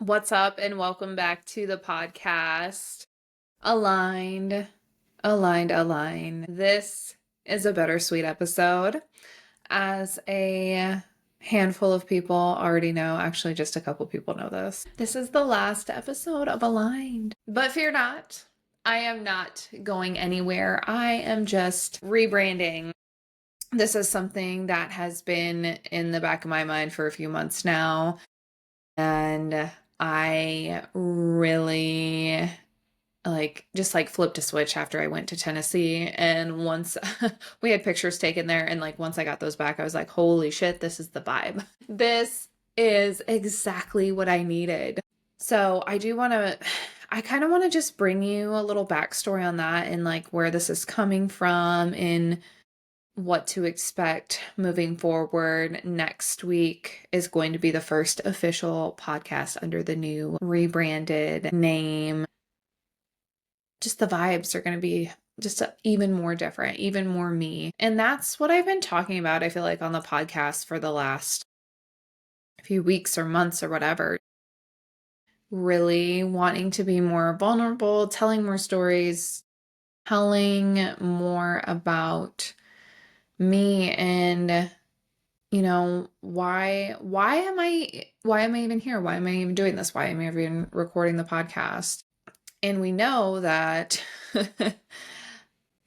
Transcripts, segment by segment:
What's up, and welcome back to the podcast. Aligned, aligned. This is a bittersweet episode. As a handful of people already know, actually, just a couple people know this. This is the last episode of Aligned. But fear not, I am not going anywhere. I am just rebranding. This is something that has been in the back of my mind for a few months now. And I really just flipped a switch after I went to Tennessee. And once we had pictures taken there, and once I got those back, I was like, holy shit, this is the vibe. This is exactly what I needed. So I kind of want to just bring you a little backstory on that and where this is coming from and what to expect moving forward. Next week is going to be the first official podcast under the new rebranded name. Just the vibes are going to be just even more different, even more me. And that's what I've been talking about, I feel like, on the podcast for the last few weeks or months or whatever. Really wanting to be more vulnerable, telling more stories, telling more about me and why am I even here? Why am I even doing this? Why am I even recording the podcast? And we know that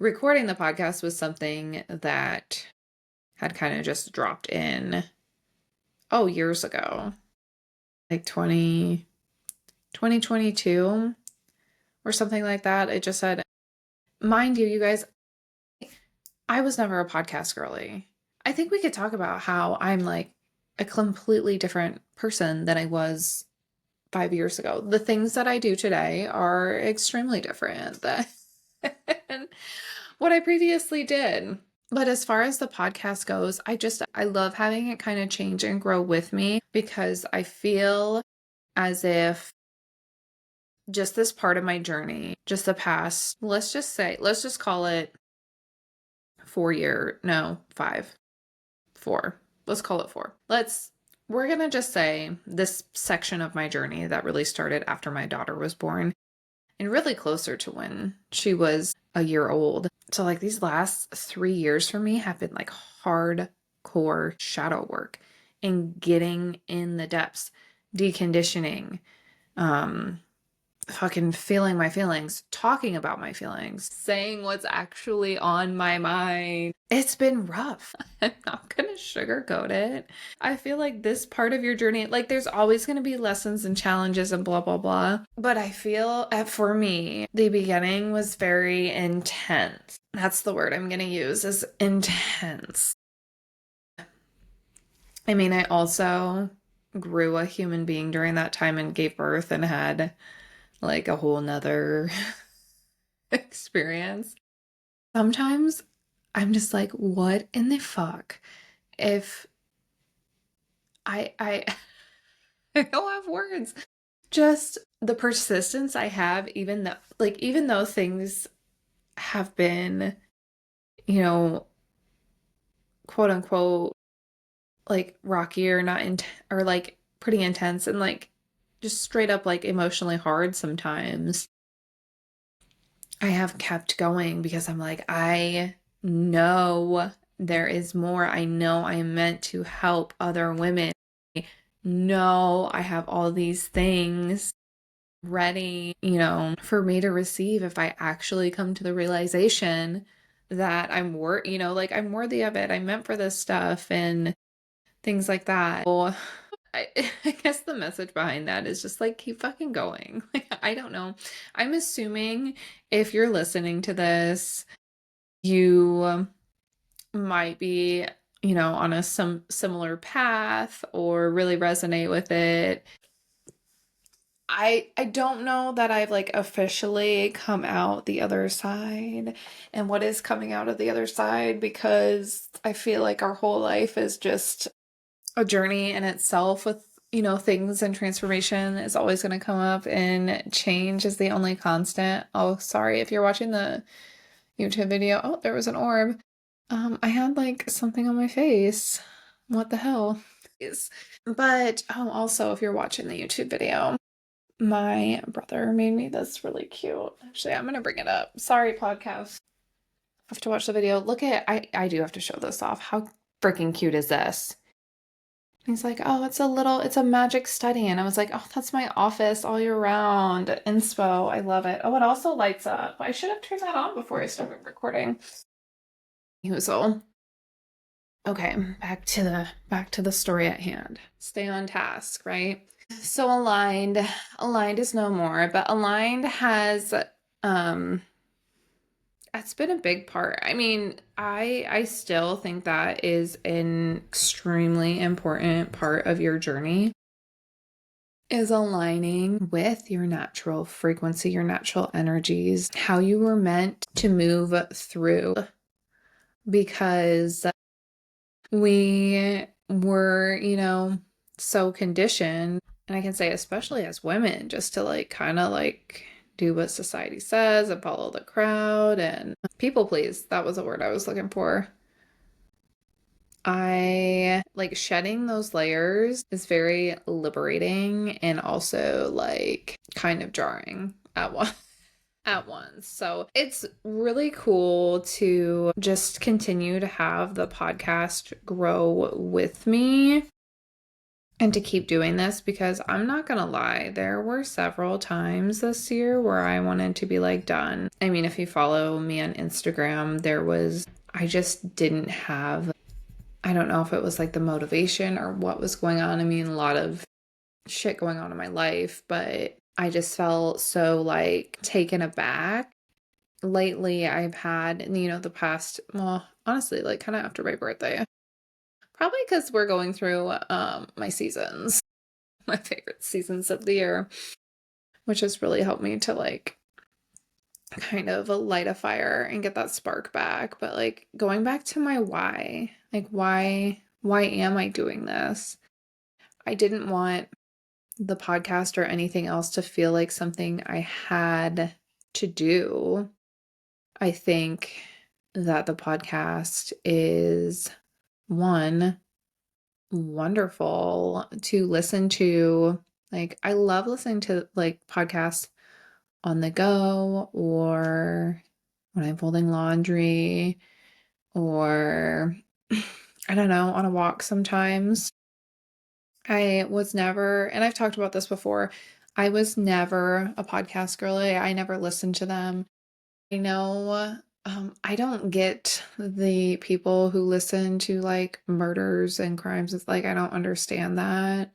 recording the podcast was something that had kind of just dropped in years ago, like 2022 or something like that. It just said, mind you guys, I was never a podcast girly. I think we could talk about how I'm like a completely different person than I was 5 years ago. The things that I do today are extremely different than what I previously did. But as far as the podcast goes, I love having it kind of change and grow with me, because I feel as if just this part of my journey, just the past, let's just call it 4. Let's call it 4. We're going to just say this section of my journey that really started after my daughter was born and really closer to when she was a year old. So these last 3 years for me have been hardcore shadow work and getting in the depths, deconditioning, fucking feeling my feelings, talking about my feelings, saying what's actually on my mind. It's been rough. I'm not gonna sugarcoat it. I feel like this part of your journey, there's always gonna be lessons and challenges and blah, blah, blah. But I feel for me, the beginning was very intense. That's the word I'm gonna use, is intense. I mean, I also grew a human being during that time and gave birth and had a whole nother experience. Sometimes I'm just like, what in the fuck? If I I don't have words. Just the persistence I have, even though things have been, quote unquote, rocky or not or pretty intense and just straight up emotionally hard sometimes. I have kept going because I'm like, I know there is more. I know I am meant to help other women. No, I have all these things ready, for me to receive if I actually come to the realization that I'm I'm worthy of it. I'm meant for this stuff and things like that. Well, I guess the message behind that is just keep fucking going. I don't know. I'm assuming if you're listening to this, you might be, on a similar path or really resonate with it. I don't know that I've officially come out the other side and what is coming out of the other side, because I feel like our whole life is just a journey in itself with, things, and transformation is always going to come up and change is the only constant. Oh, sorry if you're watching the YouTube video. Oh, there was an orb. I had something on my face. What the hell? But also if you're watching the YouTube video, My brother made me this really cute. Actually, I'm gonna bring it up. Sorry, podcast. I have to watch the video. Look at I do have to show this off. How freaking cute is this? He's like, oh, it's a magic study. And I was like, oh, that's my office all year round. Inspo. I love it. Oh, it also lights up. I should have turned that on before I started recording. Usual. Okay, back to the story at hand. Stay on task, right? So aligned is no more, but aligned has it's been a big part. I mean, I still think that is an extremely important part of your journey, is aligning with your natural frequency, your natural energies, how you were meant to move through, because we were, so conditioned. And I can say, especially as women, just to like kind of like do what society says and follow the crowd and people please. That was a word I was looking for. I like shedding those layers is very liberating and also like kind of jarring at once. So it's really cool to just continue to have the podcast grow with me and to keep doing this, because I'm not gonna lie, there were several times this year where I wanted to be like done. I mean, if you follow me on Instagram, I just didn't have, I don't know if it was like the motivation or what was going on. I mean, a lot of shit going on in my life, but I just felt so like taken aback. Lately, I've had, the past, well, honestly, like kind of after my birthday, probably because we're going through my seasons, my favorite seasons of the year, which has really helped me to like kind of light a fire and get that spark back. But like going back to my why, like why am I doing this? I didn't want the podcast or anything else to feel like something I had to do. I think that the podcast is one, wonderful to listen to. Like, I love listening to like podcasts on the go or when I'm folding laundry or I don't know, on a walk sometimes. I was never, and I've talked about this before, I was never a podcast girly. I never listened to them. I know I don't get the people who listen to like murders and crimes. It's like I don't understand that.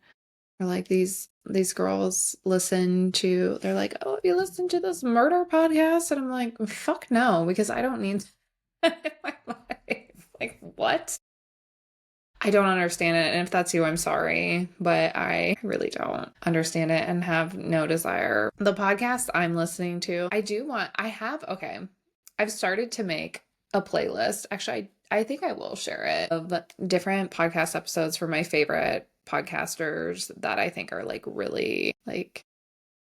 Or like these girls listen to, they're like, oh, you listen to this murder podcast? And I'm like, fuck no, because I don't need that in my life. Like, what? I don't understand it. And if that's you, I'm sorry, but I really don't understand it and have no desire. The podcast I'm listening to, okay, I've started to make a playlist. Actually, I think I will share it, of different podcast episodes for my favorite podcasters that I think are like really like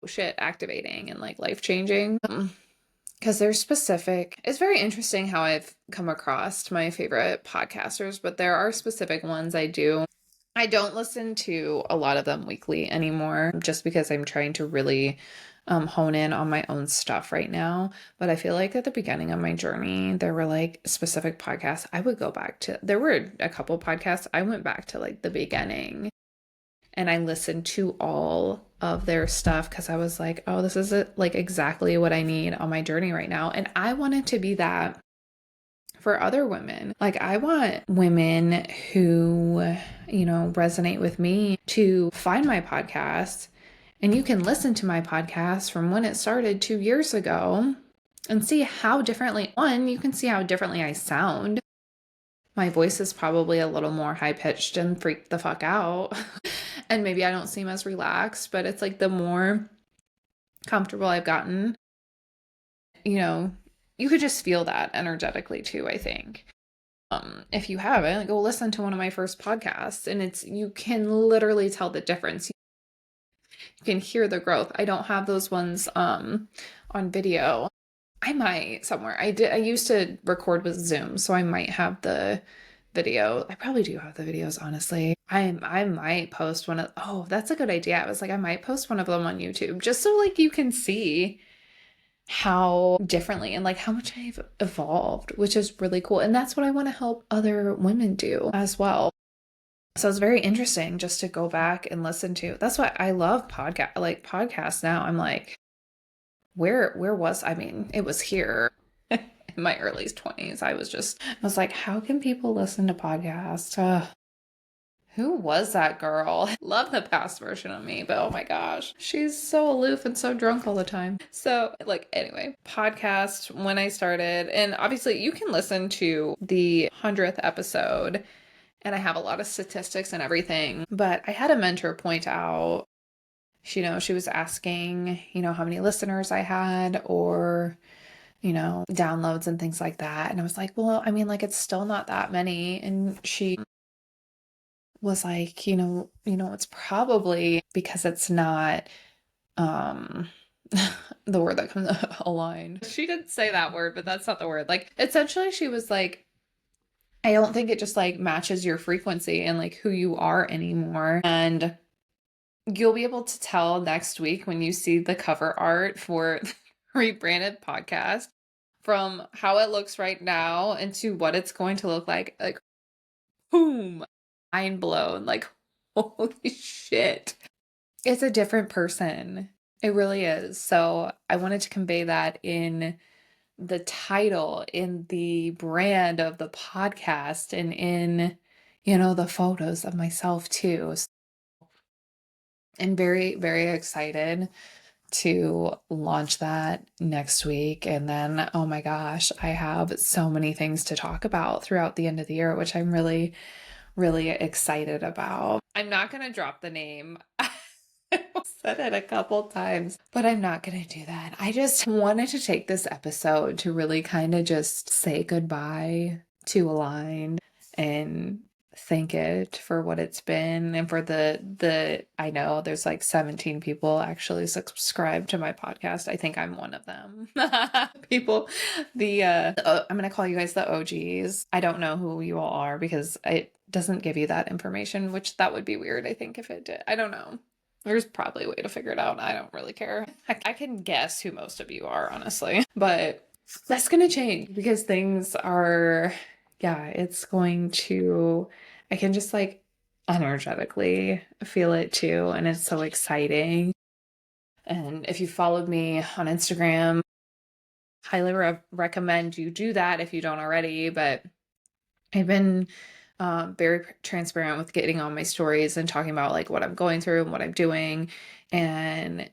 shit activating and like life changing. Because they're specific. It's very interesting how I've come across my favorite podcasters, but there are specific ones I do. I don't listen to a lot of them weekly anymore just because I'm trying to really hone in on my own stuff right now. But I feel like at the beginning of my journey, there were like specific podcasts I would go back to. There were a couple podcasts I went back to like the beginning and I listened to all of their stuff because I was like, oh, this is like exactly what I need on my journey right now. And I wanted to be that for other women. Like, I want women who, resonate with me to find my podcast. And you can listen to my podcast from when it started 2 years ago and see how differently, you can see how differently I sound. My voice is probably a little more high pitched and freaked the fuck out. And maybe I don't seem as relaxed, but it's like the more comfortable I've gotten, you could just feel that energetically too, I think. If you haven't, go listen to one of my first podcasts and you can literally tell the difference. You can hear the growth. I don't have those ones on video. I might somewhere. I used to record with Zoom, so I might have the video. I probably do have the videos, honestly. I might post one of, oh, that's a good idea. I was like, I might post one of them on YouTube just so like you can see how differently and like how much I've evolved, which is really cool. And that's what I want to help other women do as well. So it's very interesting just to go back and listen to. That's why I love podcasts now. I'm like, where was I mean, it was here in my early 20s. I was like, how can people listen to podcasts? Who was that girl? Love the past version of me, but oh my gosh, she's so aloof and so drunk all the time. So, like, anyway, podcast when I started, and obviously you can listen to the 100th episode, and I have a lot of statistics and everything, but I had a mentor point out, she was asking, how many listeners I had or, downloads and things like that. And I was like, well, I mean, like, it's still not that many. And she was like, it's probably because it's not the word that comes aligned. She didn't say that word, but that's not the word. Like essentially she was like, I don't think it just like matches your frequency and like who you are anymore. And you'll be able to tell next week when you see the cover art for the rebranded podcast from how it looks right now into what it's going to look like boom, mind blown. Like, holy shit. It's a different person. It really is. So I wanted to convey that in the title, in the brand of the podcast, and in, the photos of myself too. So I'm very, very excited to launch that next week. And then, oh my gosh, I have so many things to talk about throughout the end of the year, which I'm really, really excited about. I'm not going to drop the name. I said it a couple times, but I'm not going to do that. I just wanted to take this episode to really kind of just say goodbye to Aligned and thank it for what it's been and for the I know there's like 17 people actually subscribe to my podcast. I think I'm one of them. People, I'm gonna call you guys the OGs. I don't know who you all are because it doesn't give you that information, which that would be weird, I think, if it did. I don't know. There's probably a way to figure it out. I don't really care. I can guess who most of you are, honestly, but that's gonna change because things are, yeah, it's going to, I can just like energetically feel it too. And it's so exciting. And if you followed me on Instagram, highly recommend you do that if you don't already. But I've been very transparent with getting on my stories and talking about like what I'm going through and what I'm doing. And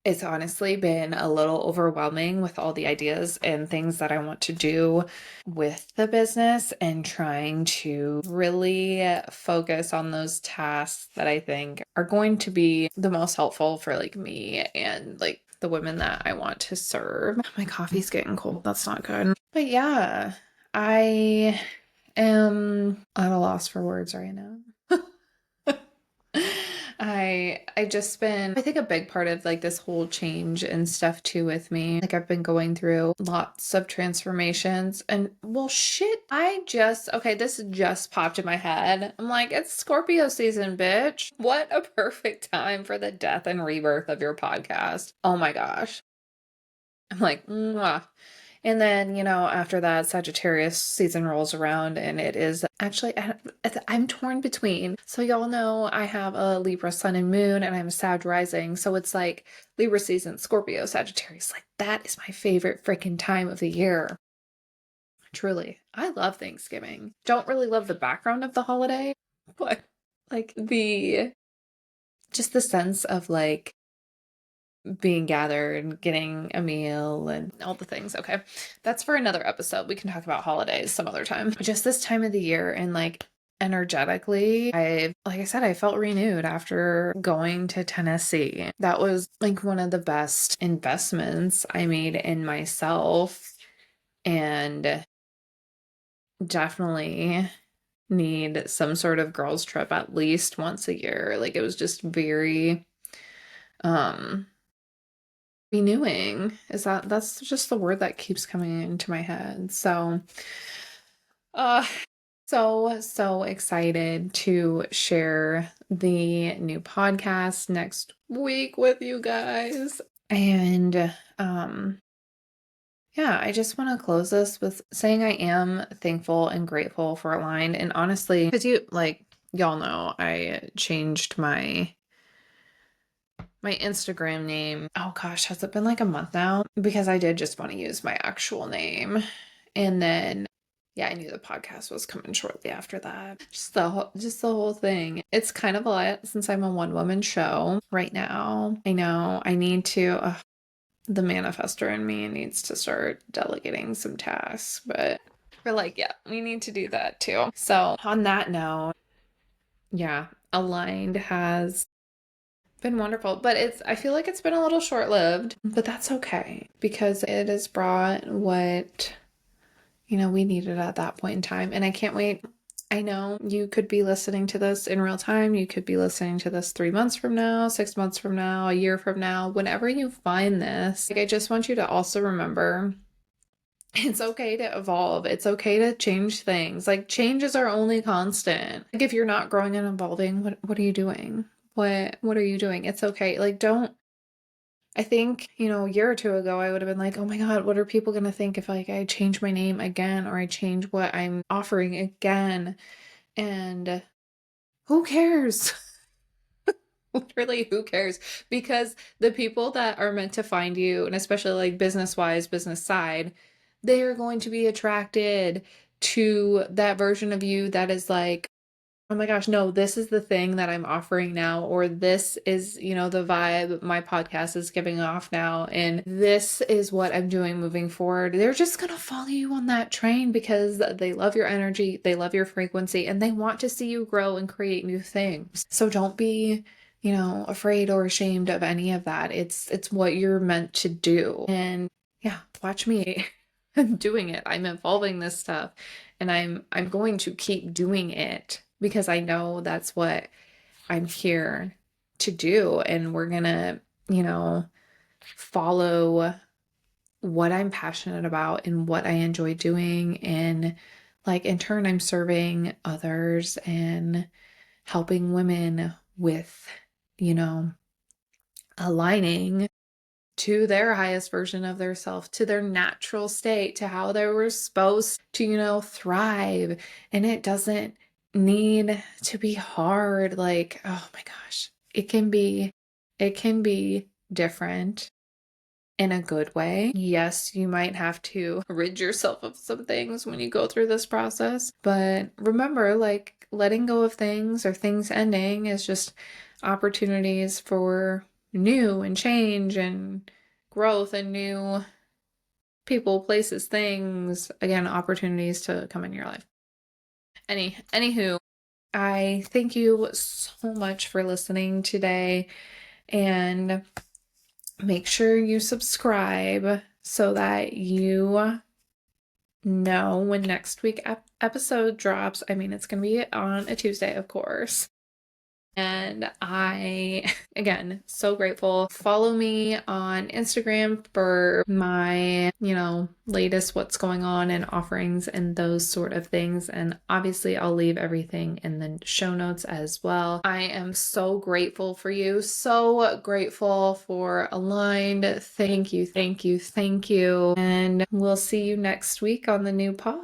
it's honestly been a little overwhelming with all the ideas and things that I want to do with the business and trying to really focus on those tasks that I think are going to be the most helpful for like me and like the women that I want to serve. My coffee's getting cold. That's not good. But yeah, I am at a loss for words right now. I just been, I think a big part of like this whole change and stuff too with me, like I've been going through lots of transformations and well shit, okay, this just popped in my head. I'm like, it's Scorpio season, bitch. What a perfect time for the death and rebirth of your podcast. Oh my gosh. I'm like, mwah. And then, after that, Sagittarius season rolls around and it is actually, I'm torn between. So y'all know I have a Libra sun and moon and I'm a Sag rising. So it's like Libra season, Scorpio, Sagittarius. Like that is my favorite freaking time of the year. Truly. I love Thanksgiving. Don't really love the background of the holiday, but like just the sense of like, being gathered and getting a meal and all the things. Okay. That's for another episode. We can talk about holidays some other time. Just this time of the year and like energetically, like I said, I felt renewed after going to Tennessee. That was like one of the best investments I made in myself and definitely need some sort of girls trip at least once a year. Like it was just very, renewing. That's just the word that keeps coming into my head. So So excited to share the new podcast next week with you guys. And yeah, I just want to close this with saying I am thankful and grateful for Aligned. And honestly, because y'all know, I changed my Instagram name. Oh gosh, has it been like a month now? Because I did just want to use my actual name. And then yeah, I knew the podcast was coming shortly after that. Just the whole thing. It's kind of a lot since I'm a one-woman show right now. I know I need to the manifestor in me needs to start delegating some tasks, but we're like, yeah, we need to do that too. So on that note, yeah, Aligned has been wonderful, but I feel like it's been a little short-lived, but that's okay because it has brought what, we needed at that point in time. And I can't wait. I know you could be listening to this in real time. You could be listening to this 3 months from now, 6 months from now, a year from now, whenever you find this. I just want you to also remember it's okay to evolve. It's okay to change things. Change is our only constant. If you're not growing and evolving, what are you doing? What are you doing? It's okay. I think, a year or two ago, I would have been like, oh my God, what are people going to think if I change my name again or I change what I'm offering again? And who cares? Literally, who cares? Because the people that are meant to find you, and especially business-wise, business side, they are going to be attracted to that version of you that is like, oh my gosh, no, this is the thing that I'm offering now, or this is, the vibe my podcast is giving off now, and this is what I'm doing moving forward. They're just going to follow you on that train because they love your energy, they love your frequency, and they want to see you grow and create new things. So don't be, afraid or ashamed of any of that. It's what you're meant to do. And yeah, watch me. I'm doing it. I'm evolving this stuff, and I'm going to keep doing it because I know that's what I'm here to do. And we're gonna, follow what I'm passionate about and what I enjoy doing. And in turn, I'm serving others and helping women with, aligning to their highest version of their self, to their natural state, to how they were supposed to, thrive. And it doesn't need to be hard. Oh my gosh, it can be different in a good way. Yes, you might have to rid yourself of some things when you go through this process, but remember, letting go of things or things ending is just opportunities for new and change and growth and new people, places, things, again, opportunities to come in your life. Anywho, I thank you so much for listening today, and make sure you subscribe so that you know when next week episode drops. I mean, it's going to be on a Tuesday, of course. And I, again, so grateful. Follow me on Instagram for my, latest what's going on and offerings and those sort of things. And obviously, I'll leave everything in the show notes as well. I am so grateful for you. So grateful for Aligned. Thank you, thank you, thank you. And we'll see you next week on the new pod.